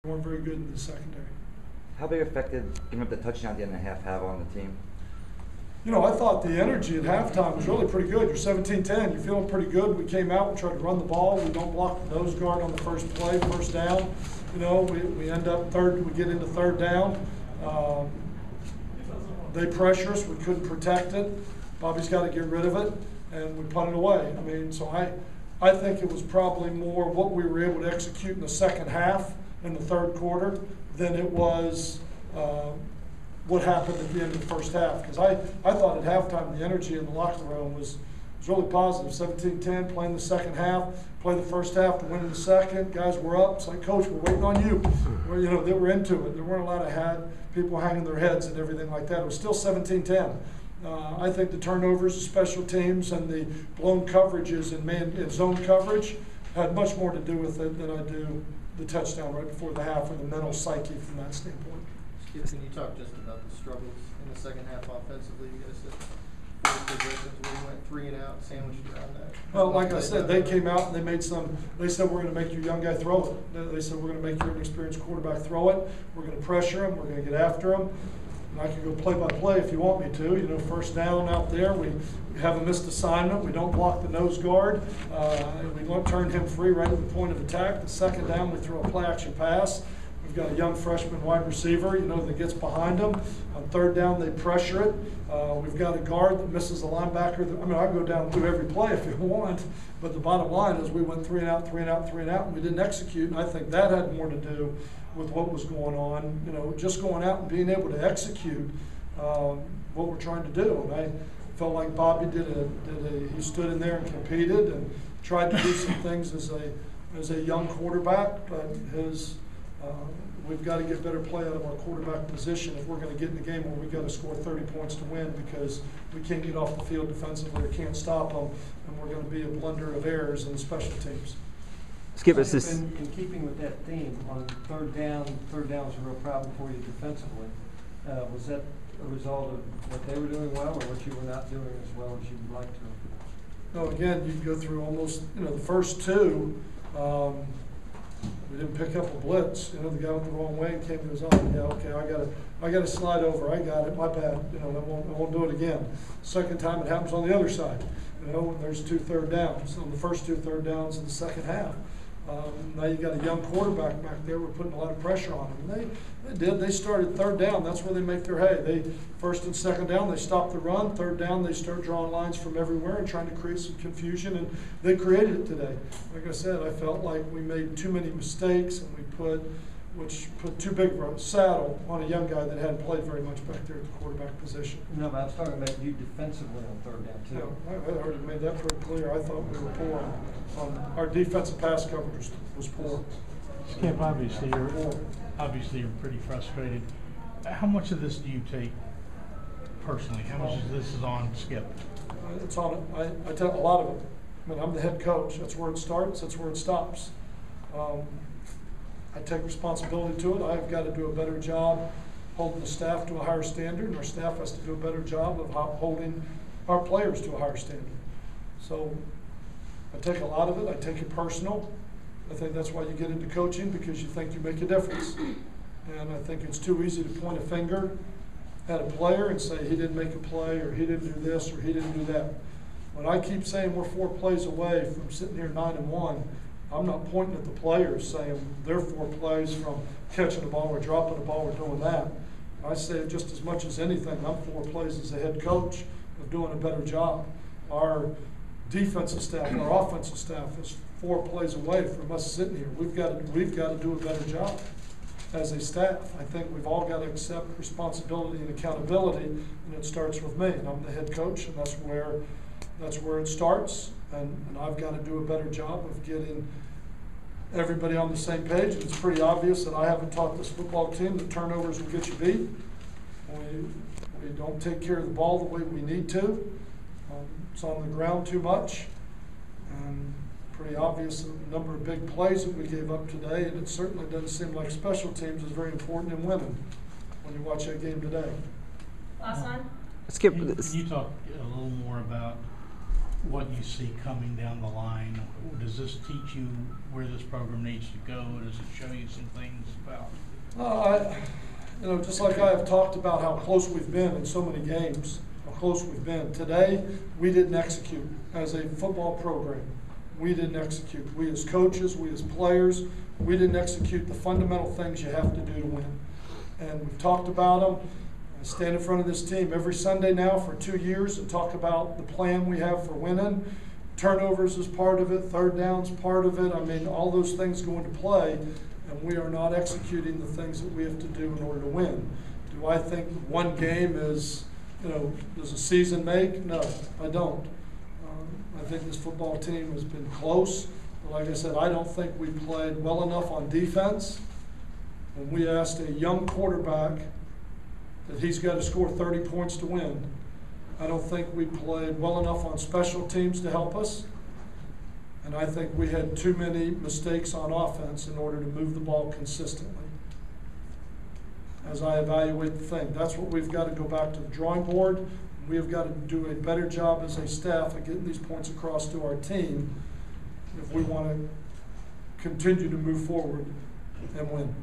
We weren't very good in the secondary. How big effect did giving up the touchdown at the end of the half have on the team? You know, I thought the energy at halftime was really pretty good. You're 17-10, you're feeling pretty good. We came out, we tried to run the ball. We don't block the nose guard on the first play, first down. You know, we end up third, we get into third down. They pressure us, we couldn't protect it. Bobby's got to get rid of it, and we punt it away. I mean, so I think it was probably more what we were able to execute in the second half, in the third quarter, than it was what happened at the end of the first half. Because I thought at halftime the energy in the locker room was really positive. 17-10, playing the second half, play the first half to win in the second. Guys were up. It's like, Coach, we're waiting on you. Well, you know, they were into it. There weren't a lot of people hanging their heads and everything like that. It was still 17-10. I think the turnovers, the special teams, and the blown coverages and zone coverage had much more to do with it than I do the touchdown right before the half or the mental psyche from that standpoint. Skip, can you talk just about the struggles in the second half offensively? You guys said 4 possessions where you went 3 and out, sandwiched around that. Well, like I said, they came out and they made they said, we're going to make your young guy throw it. They said, we're going to make your inexperienced quarterback throw it. We're going to pressure him. We're going to get after him. And I can go play by play if you want me to. You know, first down out there, we have a missed assignment. We don't block the nose guard. We don't turn him free right at the point of attack. The second down, we throw a play action pass. We've got a young freshman wide receiver, you know, that gets behind them. On third down, they pressure it. We've got a guard that misses a linebacker. I mean, I can go down through every play if you want, but the bottom line is we went 3 and out, 3 and out, 3 and out, and we didn't execute. And I think that had more to do with what was going on. You know, just going out and being able to execute what we're trying to do. And I felt like Bobby he stood in there and competed and tried to do some things as a young quarterback, but we've got to get better play out of our quarterback position if we're going to get in the game where we've got to score 30 points to win, because we can't get off the field defensively or can't stop them, and we're going to be a blunder of errors in the special teams. Skip, us in keeping with that theme, on third down was a real problem for you defensively. Was that a result of what they were doing well or what you were not doing as well as you would like to? No, again, you go through almost, you know, the first two, we didn't pick up a blitz. You know, the guy went the wrong way and came to his own. Yeah, okay, I got to slide over. I got it. My bad. You know, I won't do it again. Second time it happens on the other side. You know, when there's 2 third downs. On the first 2 third downs in the second half. Now you got a young quarterback back there. We're putting a lot of pressure on them. They started third down. That's where they make their hay. First and second down, they stop the run. Third down, they start drawing lines from everywhere and trying to create some confusion, and they created it today. Like I said, I felt like we made too many mistakes, and we put too big of a saddle on a young guy that hadn't played very much back there at the quarterback position. No, but I was talking about you defensively on third down too. Yeah, I already made that pretty clear. I thought we were poor on our defensive pass coverage was poor. Skip, obviously you're pretty frustrated. How much of this do you take personally? How much of this is on Skip? It's on. I take a lot of it. I mean, I'm the head coach. That's where it starts. That's where it stops. I take responsibility to it. I've got to do a better job holding the staff to a higher standard, and our staff has to do a better job of holding our players to a higher standard. So I take a lot of it. I take it personal. I think that's why you get into coaching, because you think you make a difference. And I think it's too easy to point a finger at a player and say he didn't make a play, or he didn't do this, or he didn't do that. When I keep saying we're 4 plays away from sitting here 9-1, I'm not pointing at the players saying they're 4 plays from catching the ball or dropping the ball or doing that. I say just as much as anything, I'm 4 plays as a head coach of doing a better job. Our defensive staff, our offensive staff is 4 plays away from us sitting here. We've got to do a better job as a staff. I think we've all got to accept responsibility and accountability, and it starts with me. And I'm the head coach, and that's where it starts. And I've got to do a better job of getting everybody on the same page. And it's pretty obvious that I haven't taught this football team that turnovers will get you beat. We don't take care of the ball the way we need to. It's on the ground too much. And pretty obvious the number of big plays that we gave up today, and it certainly doesn't seem like special teams is very important in winning when you watch that game today. Last one. Skip, Can you talk a little more about what you see coming down the line? Does this teach you where this program needs to go? Does it show you some things about? Just like I have talked about how close we've been in so many games, how close we've been. Today, we didn't execute as a football program. We didn't execute. We as coaches, we as players, we didn't execute the fundamental things you have to do to win. And we've talked about them. I stand in front of this team every Sunday now for 2 years and talk about the plan we have for winning. Turnovers is part of it, third downs part of it. I mean, all those things go into play, and we are not executing the things that we have to do in order to win. Do I think one game is, does a season make? No, I don't. I think this football team has been close. But like I said, I don't think we played well enough on defense. When we asked a young quarterback that he's got to score 30 points to win, I don't think we played well enough on special teams to help us. And I think we had too many mistakes on offense in order to move the ball consistently. As I evaluate the thing, that's what we've got to go back to the drawing board. We have got to do a better job as a staff of getting these points across to our team if we want to continue to move forward and win.